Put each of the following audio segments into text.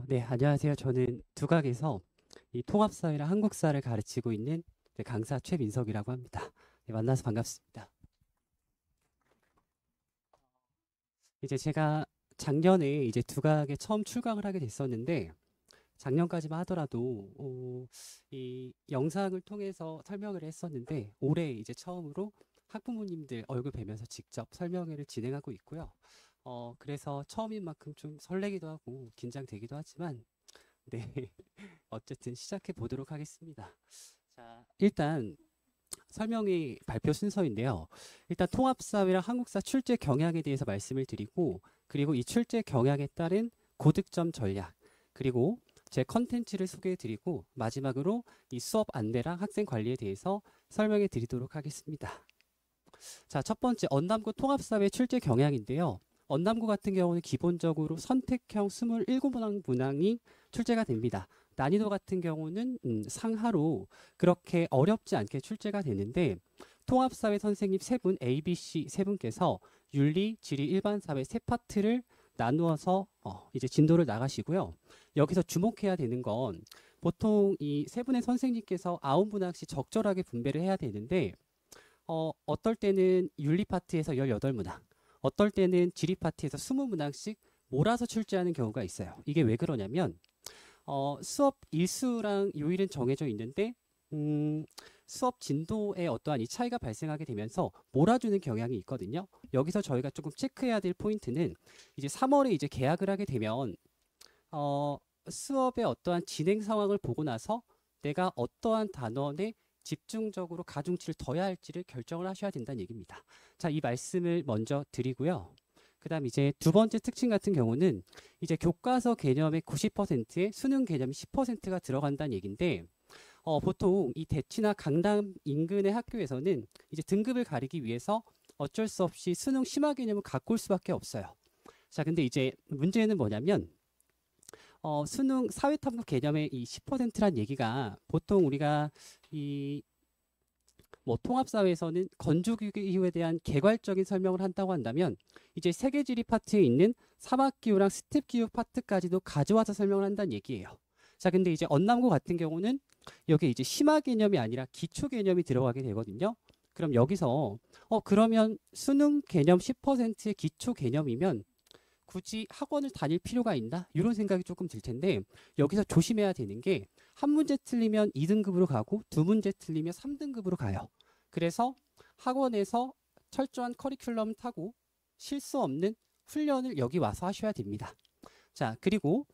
네, 안녕하세요. 저는 두각에서 이 통합사회랑 한국사를 가르치고 있는 강사 최민석이라고 합니다. 네, 만나서 반갑습니다. 이제 제가 작년에 이제 두각에 처음 출강을 하게 됐었는데 작년까지만 하더라도 이 영상을 통해서 설명을 했었는데 올해 이제 처음으로 학부모님들 얼굴 뵈면서 직접 설명회를 진행하고 있고요. 그래서 처음인 만큼 좀 설레기도 하고 긴장되기도 하지만 네, 어쨌든 시작해 보도록 하겠습니다. 자, 일단 설명이 발표 순서인데요. 일단 통합사회랑 한국사 출제 경향에 대해서 말씀을 드리고, 그리고 이 출제 경향에 따른 고득점 전략, 그리고 제 컨텐츠를 소개해 드리고, 마지막으로 이 수업 안내랑 학생 관리에 대해서 설명해 드리도록 하겠습니다. 자, 첫 번째 언남고 통합사회 출제 경향인데요. 언남고 같은 경우는 기본적으로 선택형 27문항이 출제가 됩니다. 난이도 같은 경우는 상하로 그렇게 어렵지 않게 출제가 되는데 통합사회 선생님 세 분, A, B, C 세 분께서 윤리, 지리, 일반사회 세 파트를 나누어서 이제 진도를 나가시고요. 여기서 주목해야 되는 건 보통 이 세 분의 선생님께서 9문항씩 적절하게 분배를 해야 되는데 어떨 때는 윤리 파트에서 18문항, 어떨 때는 지리 파트에서 20문항씩 몰아서 출제하는 경우가 있어요. 이게 왜 그러냐면 수업 일수랑 요일은 정해져 있는데 수업 진도에 어떠한 이 차이가 발생하게 되면서 몰아주는 경향이 있거든요. 여기서 저희가 조금 체크해야 될 포인트는 이제 3월에 이제 개학을 하게 되면 어, 수업의 어떠한 진행 상황을 보고 나서 내가 어떠한 단원에 집중적으로 가중치를 둬야 할지를 결정을 하셔야 된다는 얘기입니다. 자, 이 말씀을 먼저 드리고요. 그다음 이제 두 번째 특징 같은 경우는 이제 교과서 개념의 90%에 수능 개념이 10%가 들어간다는 얘기인데 보통 이 대치나 강남 인근의 학교에서는 이제 등급을 가리기 위해서 어쩔 수 없이 수능 심화 개념을 갖고 올 수밖에 없어요. 자, 근데 이제 문제는 뭐냐면 수능 사회탐구 개념의 이 10%란 얘기가 보통 우리가 이 뭐 통합사회에서는 건조기후 이후에 대한 개괄적인 설명을 한다고 한다면 이제 세계지리 파트에 있는 사막기후랑 스텝기후 파트까지도 가져와서 설명을 한다는 얘기예요. 자, 근데 이제 언남고 같은 경우는 여기 이제 심화 개념이 아니라 기초 개념이 들어가게 되거든요. 그럼 여기서 그러면 수능 개념 10%의 기초 개념이면 굳이 학원을 다닐 필요가 있나? 이런 생각이 조금 들 텐데 여기서 조심해야 되는 게 한 문제 틀리면 2등급으로 가고 두 문제 틀리면 3등급으로 가요. 그래서 학원에서 철저한 커리큘럼 타고 실수 없는 훈련을 여기 와서 하셔야 됩니다. 자, 그리고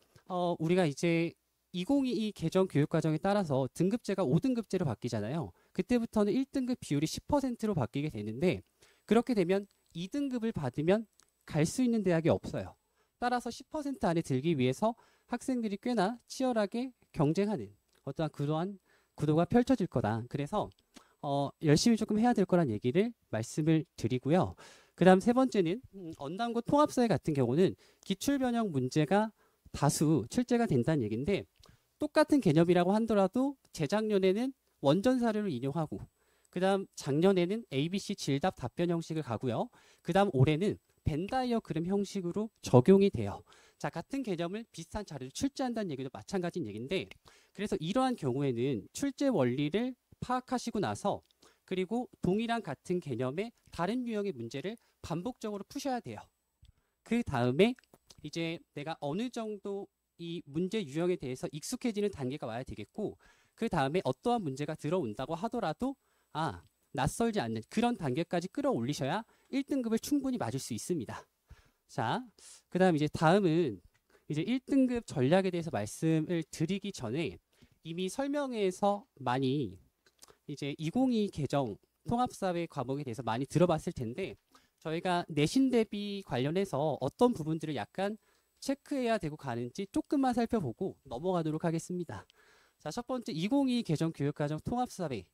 우리가 이제 2022 개정 교육과정에 따라서 등급제가 5등급제로 바뀌잖아요. 그때부터는 1등급 비율이 10%로 바뀌게 되는데 그렇게 되면 2등급을 받으면 갈 수 있는 대학이 없어요. 따라서 10% 안에 들기 위해서 학생들이 꽤나 치열하게 경쟁하는 어떠한 그러한 구도가 펼쳐질 거다. 그래서 열심히 조금 해야 될 거란 얘기를 말씀을 드리고요. 그다음 세 번째는 언담고 통합사회 같은 경우는 기출 변형 문제가 다수 출제가 된다는 얘기인데 똑같은 개념이라고 하더라도 재작년에는 원전 사료를 인용하고 그다음 작년에는 ABC 질답 답변 형식을 가고요. 그다음 올해는 벤다이어그램 형식으로 적용이 돼요. 자, 같은 개념을 비슷한 자료를 출제한다는 얘기도 마찬가지인 얘기인데 그래서 이러한 경우에는 출제 원리를 파악하시고 나서 그리고 동일한 같은 개념의 다른 유형의 문제를 반복적으로 푸셔야 돼요. 그 다음에 이제 내가 어느 정도 이 문제 유형에 대해서 익숙해지는 단계가 와야 되겠고 그 다음에 어떠한 문제가 들어온다고 하더라도 낯설지 않는 그런 단계까지 끌어올리셔야 1등급을 충분히 맞을 수 있습니다. 자, 그다음 이제 다음은 이제 1등급 전략에 대해서 말씀을 드리기 전에 이미 설명회에서 많이 이제 2022 개정 통합사회 과목에 대해서 많이 들어봤을 텐데 저희가 내신 대비 관련해서 어떤 부분들을 약간 체크해야 되고 가는지 조금만 살펴보고 넘어가도록 하겠습니다. 자, 첫 번째 2022 개정 교육과정 통합사회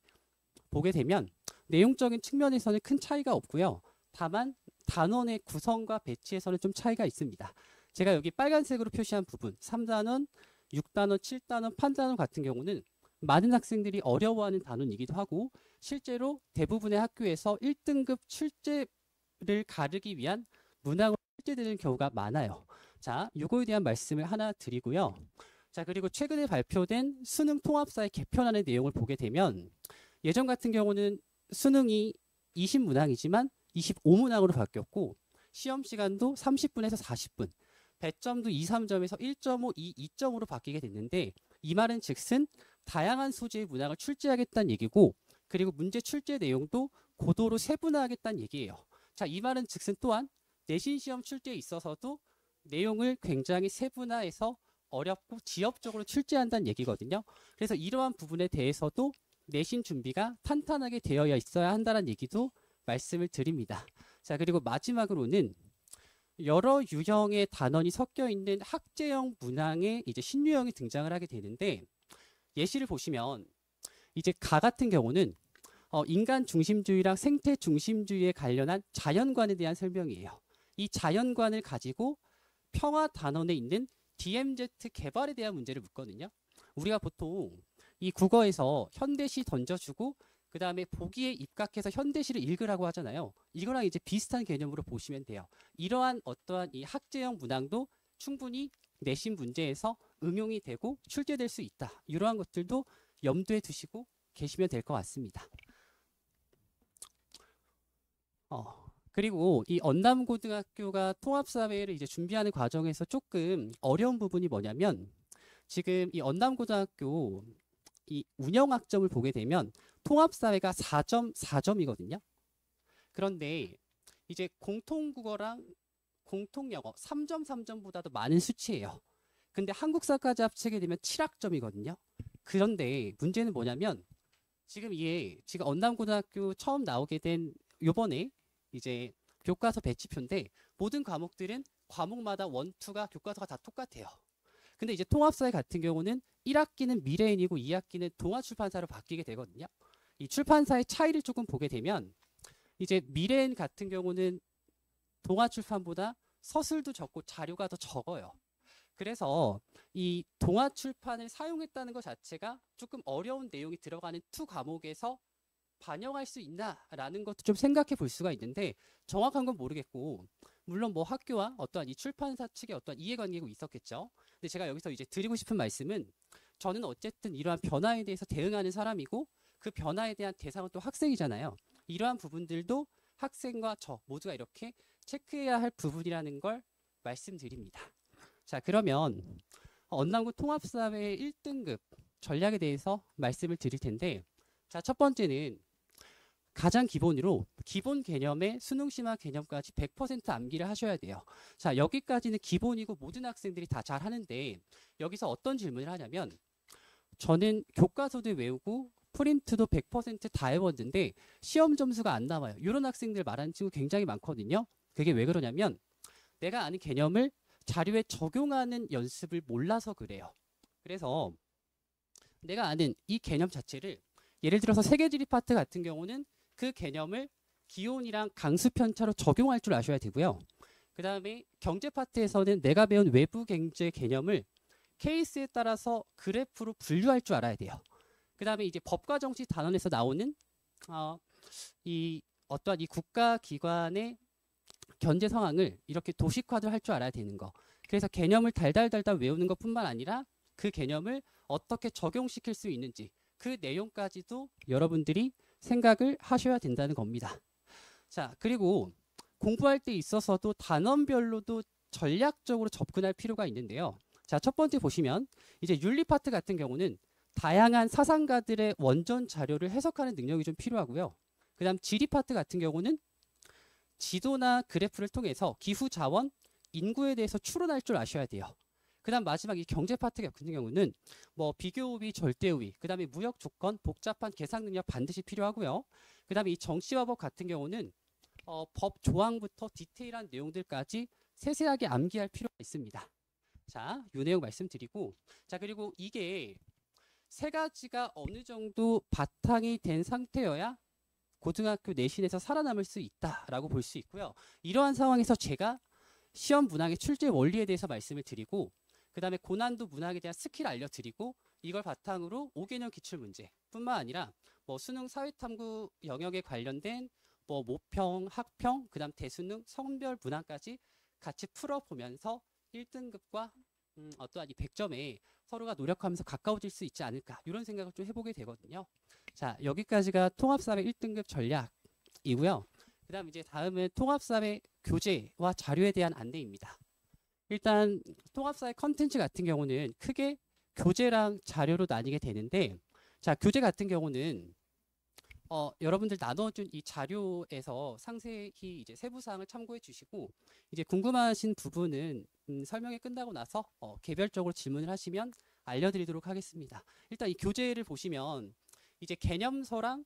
보게 되면 내용적인 측면에서는 큰 차이가 없고요. 다만 단원의 구성과 배치에서는 좀 차이가 있습니다. 제가 여기 빨간색으로 표시한 부분 3단원, 6단원, 7단원, 8단원 같은 경우는 많은 학생들이 어려워하는 단원이기도 하고 실제로 대부분의 학교에서 1등급 출제를 가르기 위한 문항을 출제되는 경우가 많아요. 자, 요거에 대한 말씀을 하나 드리고요. 자, 그리고 최근에 발표된 수능 통합사의 개편안의 내용을 보게 되면 예전 같은 경우는 수능이 20문항이지만 25문항으로 바뀌었고 시험 시간도 30분에서 40분, 배점도 2, 3점에서 1.5, 2, 2점으로 바뀌게 됐는데 이 말은 즉슨 다양한 소재의 문항을 출제하겠다는 얘기고 그리고 문제 출제 내용도 고도로 세분화하겠다는 얘기예요. 자, 이 말은 즉슨 또한 내신 시험 출제에 있어서도 내용을 굉장히 세분화해서 어렵고 지역적으로 출제한다는 얘기거든요. 그래서 이러한 부분에 대해서도 내신 준비가 탄탄하게 되어 있어야 한다는 얘기도 말씀을 드립니다. 자, 그리고 마지막으로는 여러 유형의 단원이 섞여 있는 학제형 문항에 이제 신유형이 등장을 하게 되는데 예시를 보시면 이제 가 같은 경우는 인간 중심주의랑 생태 중심주의에 관련한 자연관에 대한 설명이에요. 이 자연관을 가지고 평화 단원에 있는 DMZ 개발에 대한 문제를 묻거든요. 우리가 보통 이 국어에서 현대시 던져주고 그 다음에 보기에 입각해서 현대시를 읽으라고 하잖아요. 이거랑 이제 비슷한 개념으로 보시면 돼요. 이러한 어떠한 이 학제형 문항도 충분히 내신 문제에서 응용이 되고 출제될 수 있다. 이러한 것들도 염두에 두시고 계시면 될 것 같습니다. 그리고 이 언남고등학교가 통합사회를 이제 준비하는 과정에서 조금 어려운 부분이 뭐냐면 지금 이 언남고등학교 이 운영학점을 보게 되면 통합사회가 4.4점이거든요. 그런데 이제 공통국어랑 공통영어 3.3점보다도 많은 수치예요. 근데 한국사까지 합치게 되면 7학점이거든요. 그런데 문제는 뭐냐면 지금 언남고등학교 처음 나오게 된 요번에 이제 교과서 배치표인데 모든 과목들은 과목마다 1, 2가 교과서가 다 똑같아요. 근데 이제 통합사회 같은 경우는 1학기는 미래인이고 2학기는 동아출판사로 바뀌게 되거든요. 이 출판사의 차이를 조금 보게 되면 이제 미래인 같은 경우는 동아출판보다 서술도 적고 자료가 더 적어요. 그래서 이 동아출판을 사용했다는 것 자체가 조금 어려운 내용이 들어가는 2 과목에서 반영할 수 있나라는 것도 좀 생각해 볼 수가 있는데 정확한 건 모르겠고 물론 뭐 학교와 어떠한 이 출판사 측의 어떠한 이해관계가 있었겠죠. 근데 제가 여기서 이제 드리고 싶은 말씀은 저는 어쨌든 이러한 변화에 대해서 대응하는 사람이고 그 변화에 대한 대상은 또 학생이잖아요. 이러한 부분들도 학생과 저 모두가 이렇게 체크해야 할 부분이라는 걸 말씀드립니다. 자, 그러면 언남고 통합사회 1등급 전략에 대해서 말씀을 드릴 텐데 자, 첫 번째는 가장 기본으로 기본 개념의 수능 심화 개념까지 100% 암기를 하셔야 돼요. 자, 여기까지는 기본이고 모든 학생들이 다 잘 하는데 여기서 어떤 질문을 하냐면 저는 교과서도 외우고 프린트도 100%다 해봤는데 시험 점수가 안 나와요. 이런 학생들 말하는 친구 굉장히 많거든요. 그게 왜 그러냐면 내가 아는 개념을 자료에 적용하는 연습을 몰라서 그래요. 그래서 내가 아는 이 개념 자체를 예를 들어서 세계지리 파트 같은 경우는 그 개념을 기온이랑 강수 편차로 적용할 줄 아셔야 되고요. 그 다음에 경제 파트에서는 내가 배운 외부 경제 개념을 케이스에 따라서 그래프로 분류할 줄 알아야 돼요. 그 다음에 이제 법과 정치 단원에서 나오는 이 어떠한 이 국가기관의 견제 상황을 이렇게 도식화도 할 줄 알아야 되는 거. 그래서 개념을 달달달달 외우는 것뿐만 아니라 그 개념을 어떻게 적용시킬 수 있는지 그 내용까지도 여러분들이 생각을 하셔야 된다는 겁니다. 자, 그리고 공부할 때 있어서도 단원별로도 전략적으로 접근할 필요가 있는데요. 자, 첫 번째 보시면 이제 윤리 파트 같은 경우는 다양한 사상가들의 원전 자료를 해석하는 능력이 좀 필요하고요. 그 다음 지리 파트 같은 경우는 지도나 그래프를 통해서 기후 자원, 인구에 대해서 추론할 줄 아셔야 돼요. 그 다음 마지막 이 경제 파트 같은 경우는 뭐 비교우위, 절대우위, 그 다음에 무역 조건, 복잡한 계산 능력 반드시 필요하고요. 그 다음에 이 정치화법 같은 경우는 법 조항부터 디테일한 내용들까지 세세하게 암기할 필요가 있습니다. 자, 이 내용 말씀드리고 자, 그리고 이게 세 가지가 어느 정도 바탕이 된 상태여야 고등학교 내신에서 살아남을 수 있다라고 볼 수 있고요. 이러한 상황에서 제가 시험 문항의 출제 원리에 대해서 말씀을 드리고 그 다음에 고난도 문항에 대한 스킬 알려드리고 이걸 바탕으로 5개년 기출문제 뿐만 아니라 뭐 수능 사회탐구 영역에 관련된 뭐 모평, 학평, 그 다음 대수능, 성별 문항까지 같이 풀어보면서 1등급과 어떠한 이 100점에 서로가 노력하면서 가까워질 수 있지 않을까 이런 생각을 좀 해보게 되거든요. 자, 여기까지가 통합사회 1등급 전략이고요. 그 다음 이제 다음은 통합사회 교재와 자료에 대한 안내입니다. 일단 통합사회 컨텐츠 같은 경우는 크게 교재랑 자료로 나뉘게 되는데, 자, 교재 같은 경우는 여러분들 나눠준 이 자료에서 상세히 이제 세부 사항을 참고해 주시고, 이제 궁금하신 부분은 설명이 끝나고 나서 개별적으로 질문을 하시면 알려드리도록 하겠습니다. 일단 이 교재를 보시면 이제 개념서랑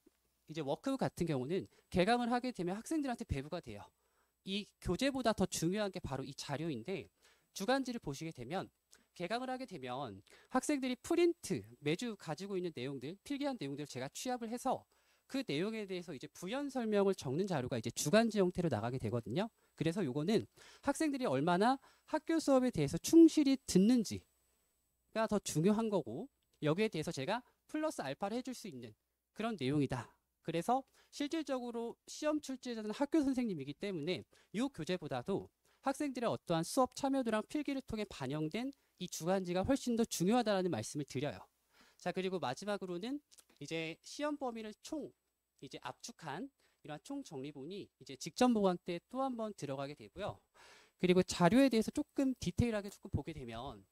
이제 워크북 같은 경우는 개강을 하게 되면 학생들한테 배부가 돼요. 이 교재보다 더 중요한 게 바로 이 자료인데, 주간지를 보시게 되면 개강을 하게 되면 학생들이 프린트 매주 가지고 있는 내용들, 필기한 내용들을 제가 취합을 해서 그 내용에 대해서 이제 부연 설명을 적는 자료가 이제 주간지 형태로 나가게 되거든요. 그래서 요거는 학생들이 얼마나 학교 수업에 대해서 충실히 듣는지가 더 중요한 거고, 여기에 대해서 제가 플러스 알파를 해줄 수 있는 그런 내용이다. 그래서 실질적으로 시험 출제자는 학교 선생님이기 때문에 이 교재보다도 학생들의 어떠한 수업 참여도랑 필기를 통해 반영된 이 주간지가 훨씬 더 중요하다라는 말씀을 드려요. 자, 그리고 마지막으로는 이제 시험 범위를 총 이제 압축한 이러한 총 정리본이 이제 직전 보강 때 또 한 번 들어가게 되고요. 그리고 자료에 대해서 조금 디테일하게 조금 보게 되면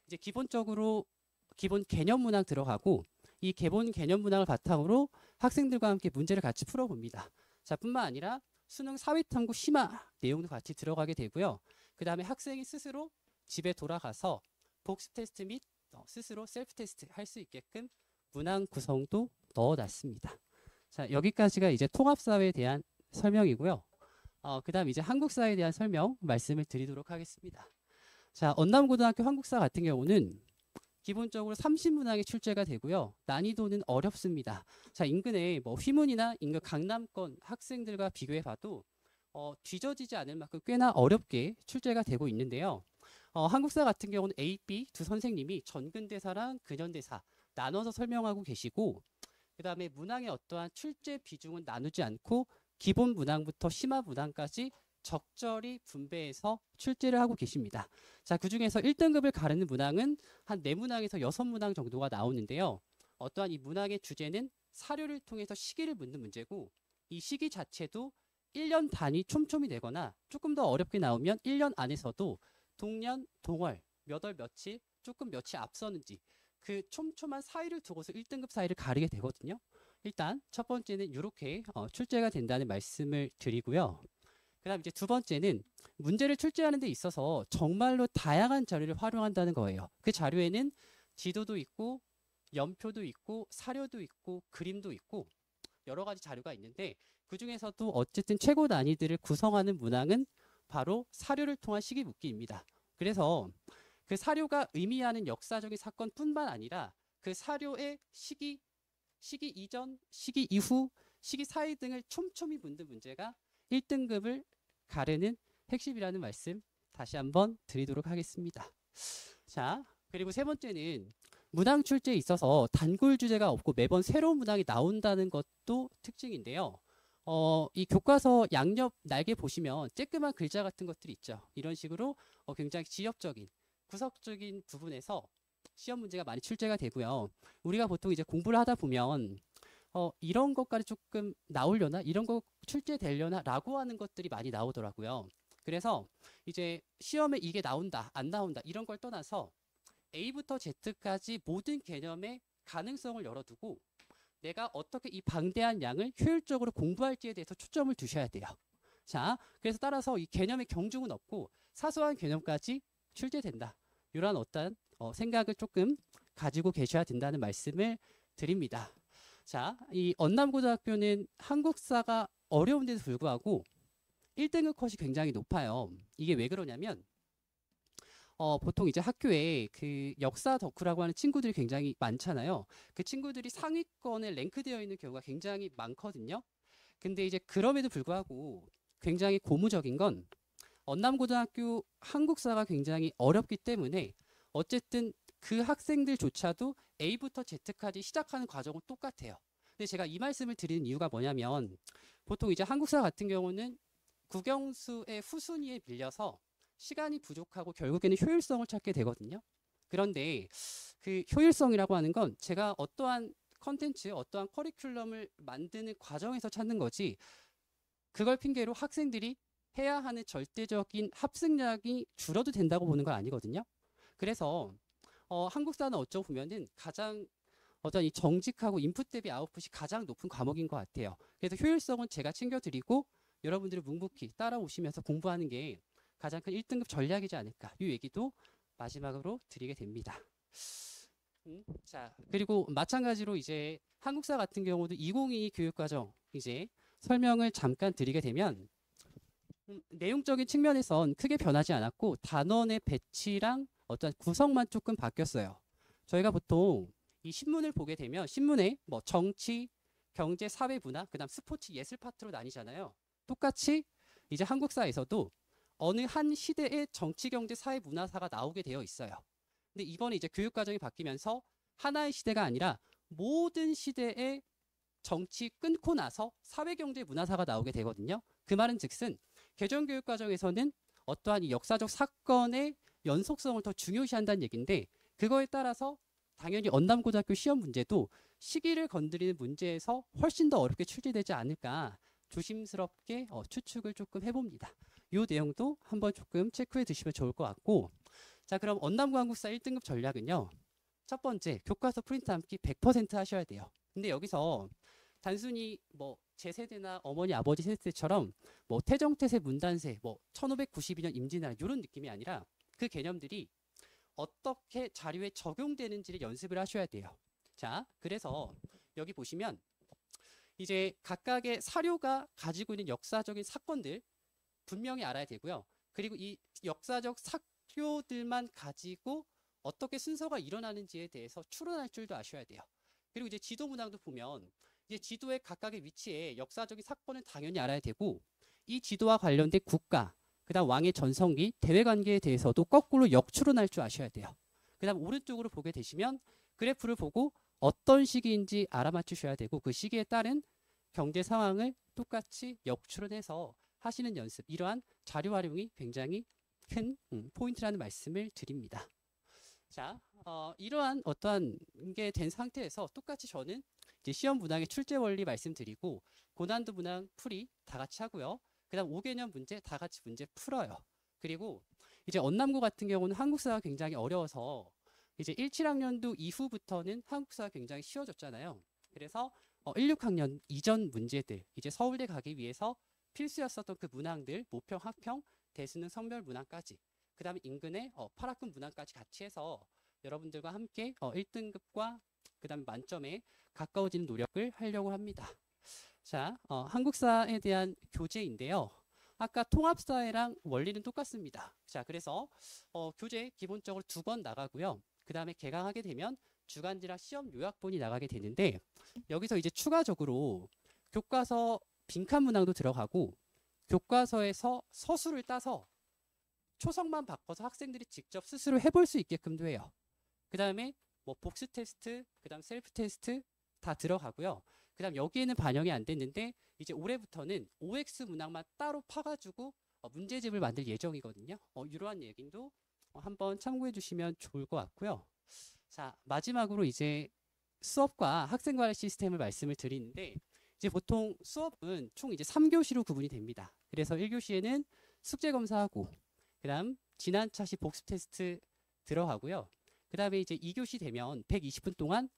이제 기본적으로 기본 개념 문항 들어가고, 이 기본 개념 문항을 바탕으로 학생들과 함께 문제를 같이 풀어봅니다. 자, 뿐만 아니라 수능 사회탐구 심화 내용도 같이 들어가게 되고요. 그 다음에 학생이 스스로 집에 돌아가서 복습 테스트 및 스스로 셀프 테스트 할 수 있게끔 문항 구성도 넣어놨습니다. 자, 여기까지가 이제 통합사회에 대한 설명이고요. 그 다음 이제 한국사에 대한 설명 말씀을 드리도록 하겠습니다. 자, 언남고등학교 한국사 같은 경우는 기본적으로 30문항이 출제가 되고요. 난이도는 어렵습니다. 자, 인근에 뭐 휘문이나 인근 강남권 학생들과 비교해 봐도 뒤져지지 않을 만큼 꽤나 어렵게 출제가 되고 있는데요. 한국사 같은 경우는 A, B 두 선생님이 전근대사랑 근현대사 나눠서 설명하고 계시고, 그 다음에 문항의 어떠한 출제 비중은 나누지 않고 기본 문항부터 심화 문항까지 적절히 분배해서 출제를 하고 계십니다. 자, 그 중에서 1등급을 가르는 문항은 한 4문항에서 6문항 정도가 나오는데요. 어떠한 이 문항의 주제는 사료를 통해서 시기를 묻는 문제고, 이 시기 자체도 1년 단위 촘촘히 되거나 조금 더 어렵게 나오면 1년 안에서도 동년, 동월, 몇 월 며칠, 조금 며칠 앞서는지 그 촘촘한 사이를 두고서 1등급 사이를 가르게 되거든요. 일단 첫 번째는 이렇게 출제가 된다는 말씀을 드리고요. 그 다음 이제 두 번째는 문제를 출제하는 데 있어서 정말로 다양한 자료를 활용한다는 거예요. 그 자료에는 지도도 있고 연표도 있고 사료도 있고 그림도 있고 여러 가지 자료가 있는데, 그 중에서도 어쨌든 최고 난이도를 구성하는 문항은 바로 사료를 통한 시기 묻기입니다. 그래서 그 사료가 의미하는 역사적인 사건뿐만 아니라 그 사료의 시기 이전, 시기 이후, 시기 사이 등을 촘촘히 묻는 문제가 1등급을 가르는 핵심이라는 말씀 다시 한번 드리도록 하겠습니다. 자, 그리고 세 번째는 문항 출제에 있어서 단골 주제가 없고 매번 새로운 문항이 나온다는 것도 특징인데요. 이 교과서 양옆 날개 보시면 쬐끄만 글자 같은 것들이 있죠. 이런 식으로 굉장히 지역적인, 구석적인 부분에서 시험 문제가 많이 출제가 되고요. 우리가 보통 이제 공부를 하다 보면 이런 것까지 조금 나오려나? 이런 거 출제되려나? 라고 하는 것들이 많이 나오더라고요. 그래서 이제 시험에 이게 나온다, 안 나온다 이런 걸 떠나서 A부터 Z까지 모든 개념의 가능성을 열어두고 내가 어떻게 이 방대한 양을 효율적으로 공부할지에 대해서 초점을 두셔야 돼요. 자, 그래서 따라서 이 개념의 경중은 없고 사소한 개념까지 출제된다. 이런 어떤 생각을 조금 가지고 계셔야 된다는 말씀을 드립니다. 자, 이 언남고등학교는 한국사가 어려운데도 불구하고 1등급 컷이 굉장히 높아요. 이게 왜 그러냐면 보통 이제 학교에 그 역사 덕후라고 하는 친구들이 굉장히 많잖아요. 그 친구들이 상위권에 랭크되어 있는 경우가 굉장히 많거든요. 근데 이제 그럼에도 불구하고 굉장히 고무적인 건 언남고등학교 한국사가 굉장히 어렵기 때문에 어쨌든 그 학생들조차도 A부터 Z까지 시작하는 과정은 똑같아요. 근데 제가 이 말씀을 드리는 이유가 뭐냐면 보통 이제 한국사 같은 경우는 국영수의 후순위에 밀려서 시간이 부족하고 결국에는 효율성을 찾게 되거든요. 그런데 그 효율성이라고 하는 건 제가 어떠한 컨텐츠, 어떠한 커리큘럼을 만드는 과정에서 찾는 거지, 그걸 핑계로 학생들이 해야 하는 절대적인 합승량이 줄어도 된다고 보는 건 아니거든요. 그래서 한국사는 어쩌고 보면은 가장 어떤 이 정직하고 인풋 대비 아웃풋이 가장 높은 과목인 것 같아요. 그래서 효율성은 제가 챙겨드리고 여러분들이 묵묵히 따라오시면서 공부하는 게 가장 큰 1등급 전략이지 않을까, 이 얘기도 마지막으로 드리게 됩니다. 자, 그리고 마찬가지로 이제 한국사 같은 경우도 2022 교육과정 이제 설명을 잠깐 드리게 되면, 내용적인 측면에선 크게 변하지 않았고 단원의 배치랑 어떤 구성만 조금 바뀌었어요. 저희가 보통 이 신문을 보게 되면 신문에 뭐 정치, 경제, 사회, 문화, 그다음 스포츠, 예술 파트로 나뉘잖아요. 똑같이 이제 한국사에서도 어느 한 시대의 정치, 경제, 사회, 문화사가 나오게 되어 있어요. 근데 이번에 이제 교육과정이 바뀌면서 하나의 시대가 아니라 모든 시대의 정치 끊고 나서 사회, 경제, 문화사가 나오게 되거든요. 그 말은 즉슨 개정교육과정에서는 어떠한 이 역사적 사건의 연속성을 더 중요시한다는 얘기인데, 그거에 따라서 당연히 언남고등학교 시험 문제도 시기를 건드리는 문제에서 훨씬 더 어렵게 출제되지 않을까 조심스럽게 추측을 조금 해봅니다. 이 내용도 한번 조금 체크해 두시면 좋을 것 같고, 자, 그럼 언남고 한국사 1등급 전략은요. 첫 번째, 교과서 프린트 암기 100% 하셔야 돼요. 근데 여기서 단순히 뭐 제 세대나 어머니 아버지 세대처럼 뭐 태정태세 문단세 뭐 1592년 임진왜란 이런 느낌이 아니라 그 개념들이 어떻게 자료에 적용되는지를 연습을 하셔야 돼요. 자, 그래서 여기 보시면 이제 각각의 사료가 가지고 있는 역사적인 사건들 분명히 알아야 되고요. 그리고 이 역사적 사료들만 가지고 어떻게 순서가 일어나는지에 대해서 추론할 줄도 아셔야 돼요. 그리고 이제 지도 문항도 보면 이제 지도의 각각의 위치에 역사적인 사건은 당연히 알아야 되고, 이 지도와 관련된 국가, 그다음 왕의 전성기, 대외 관계에 대해서도 거꾸로 역추론할 줄 아셔야 돼요. 그다음 오른쪽으로 보게 되시면 그래프를 보고 어떤 시기인지 알아맞추셔야 되고, 그 시기에 따른 경제 상황을 똑같이 역추론해서 하시는 연습, 이러한 자료 활용이 굉장히 큰 포인트라는 말씀을 드립니다. 자, 이러한 어떠한 게 된 상태에서 똑같이 저는 이제 시험 문항의 출제 원리 말씀드리고 고난도 문항 풀이 다 같이 하고요. 그다음 5개년 문제 다 같이 문제 풀어요. 그리고 이제 언남고 같은 경우는 한국사가 굉장히 어려워서 이제 17학년도 이후부터는 한국사가 굉장히 쉬워졌잖아요. 그래서 16학년 이전 문제들, 이제 서울대 가기 위해서 필수였었던 그 문항들, 모평, 학평, 대수능, 성별 문항까지, 그 다음에 인근의 8학급 문항까지 같이 해서 여러분들과 함께 1등급과 그 다음에 만점에 가까워지는 노력을 하려고 합니다. 자, 한국사에 대한 교재인데요. 아까 통합사회랑 원리는 똑같습니다. 자, 그래서 교재 기본적으로 2권 나가고요. 그 다음에 개강하게 되면 주간지라 시험 요약본이 나가게 되는데, 여기서 이제 추가적으로 교과서 빈칸 문항도 들어가고 교과서에서 서술을 따서 초성만 바꿔서 학생들이 직접 스스로 해볼 수 있게끔도 해요. 그 다음에 뭐 복수 테스트, 그 다음 셀프 테스트 다 들어가고요. 그 다음 여기에는 반영이 안 됐는데 이제 올해부터는 OX 문항만 따로 파가지고 문제집을 만들 예정이거든요. 이러한 얘기도 한번 참고해 주시면 좋을 것 같고요. 자, 마지막으로 이제 수업과 학생관리 시스템을 말씀을 드리는데, 이제 보통 수업은 총 이제 3교시로 구분이 됩니다. 그래서 1교시에는 숙제 검사하고, 그 다음 지난 차시 복습 테스트 들어가고요. 그 다음에 이제 2교시 되면 120분 동안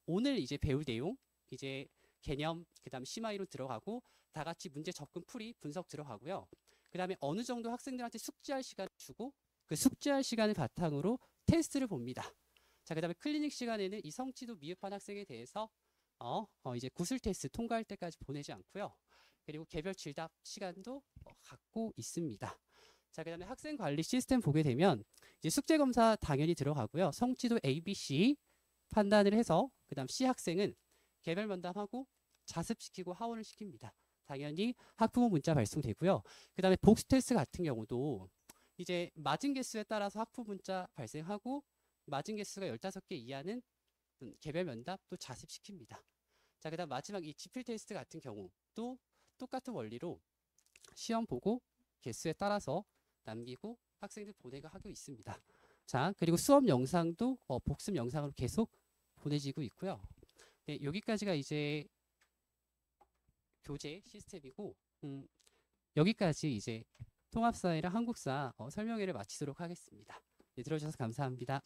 오늘 이제 배울 내용, 이제 개념, 그 다음 심화 이론 들어가고 다 같이 문제 접근 풀이 분석 들어가고요. 그 다음에 어느 정도 학생들한테 숙제할 시간 주고 그 숙제할 시간을 바탕으로 테스트를 봅니다. 자, 그 다음에 클리닉 시간에는 이 성취도 미흡한 학생에 대해서 이제 구술 테스트 통과할 때까지 보내지 않고요. 그리고 개별 질답 시간도 갖고 있습니다. 자, 그 다음에 학생 관리 시스템 보게 되면 이제 숙제 검사 당연히 들어가고요. 성취도 A, B, C 판단을 해서 그 다음 C 학생은 개별 면담하고 자습시키고 하원을 시킵니다. 당연히 학부모 문자 발송되고요. 그 다음에 복수 테스트 같은 경우도 이제 맞은 개수에 따라서 학부모 문자 발생하고 맞은 개수가 15개 이하는 개별 면담 또 자습시킵니다. 자, 그 다음 마지막 이 지필 테스트 같은 경우도 똑같은 원리로 시험 보고 개수에 따라서 남기고 학생들 보내고 하고 있습니다. 자, 그리고 수업 영상도 복습 영상으로 계속 보내지고 있고요. 네, 여기까지가 이제 교재 시스템이고, 여기까지 이제 통합사회랑 한국사 설명회를 마치도록 하겠습니다. 네, 들어주셔서 감사합니다.